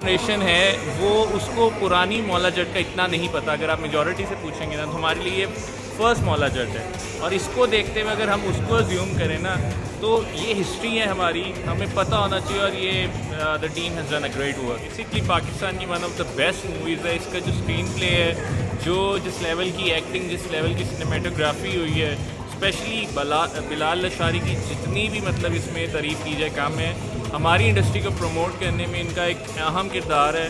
Generation है वो उसको पुरानी मौला जट का इतना नहीं पता। अगर आप मेजॉरिटी से पूछेंगे ना तो हमारे लिए फर्स्ट मौला जट है, और इसको देखते हुए अगर हम उसको ज्यूम करें ना तो ये हिस्ट्री है हमारी, हमें पता होना चाहिए। और ये the team has done a great work. Basically Pakistan की one of the best movies है। इसका जो स्क्रीन प्ले है, जो जिस लेवल की एक्टिंग, जिस लेवल की सिनेमेटोग्राफी हुई है, स्पेशली बिलाल लशारी की जितनी भी मतलब इसमें तारीफ़ की जाए कम है। हमारी इंडस्ट्री को प्रमोट करने में इनका एक अहम किरदार है।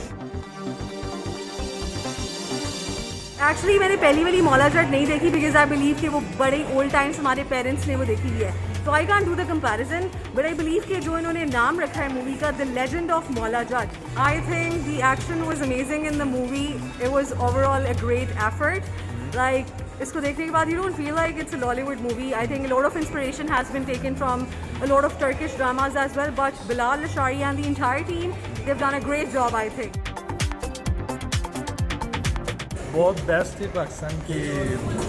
एक्चुअली मैंने पहली वाली मौला जट नहीं देखी बिकॉज आई बिलीव कि वो बड़े ओल्ड टाइम्स हमारे पेरेंट्स ने वो देखी हुई है, तो I can't do the comparison. But I believe कि जो इन्होंने नाम रखा है मूवी का, the legend of Maula Jatt, I think the action was amazing in the movie. It was overall a great effort. Like इसको देखने के बाद you don't feel like it's a Lollywood movie. I think a lot of inspiration has been taken from a lot of Turkish dramas as well, but Bilal Lashari and the entire team, they've done a great job I think. बहुत best थी पाकिस्तान की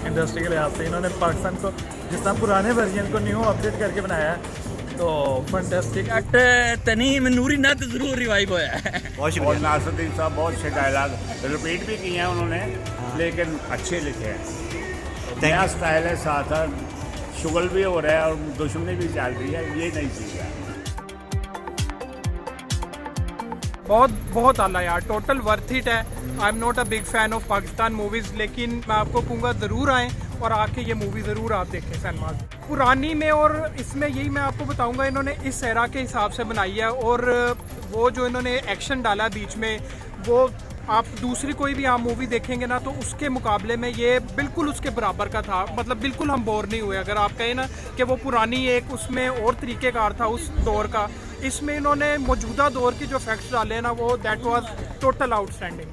industry के लिहाज से। इन्होंने पाकिस्तान को जिस तरह पुराने वर्जन को न्यू अपडेट करके बनाया है, तो फैंटास्टिक। तनीम नूरी ना तो जरूर रिवाइव होया है। और नासरुद्दीन साहब बहुत अच्छे डायलॉग रिपीट भी किए हैं उन्होंने, लेकिन अच्छे लिखे हैं। नया स्टाइल है, साथ शुगल भी हो रहा है और दुश्मनी भी चल रही है, ये नई चीज़ है। बहुत आला यार, टोटल वर्थ इट है। I am not a big fan of Pakistan movies, लेकिन मैं आपको कहूँगा ज़रूर आएँ और आके ये मूवी ज़रूर आप देखें सिनेमा पुरानी में। और इसमें यही मैं आपको बताऊँगा, इन्होंने इस एरा के हिसाब से बनाई है, और वो जो इन्होंने एक्शन डाला बीच में, वो आप दूसरी कोई भी आप मूवी देखेंगे ना तो उसके मुकाबले में ये बिल्कुल उसके बराबर का था। मतलब बिल्कुल हम बोर नहीं हुए। अगर आप कहें ना कि वो पुरानी एक उसमें और तरीक़ेकार था उस दौर का, इसमें इन्होंने मौजूदा दौर की जो फैक्ट्स डाले हैं ना, वो दैट वाज टोटल आउटस्टैंडिंग।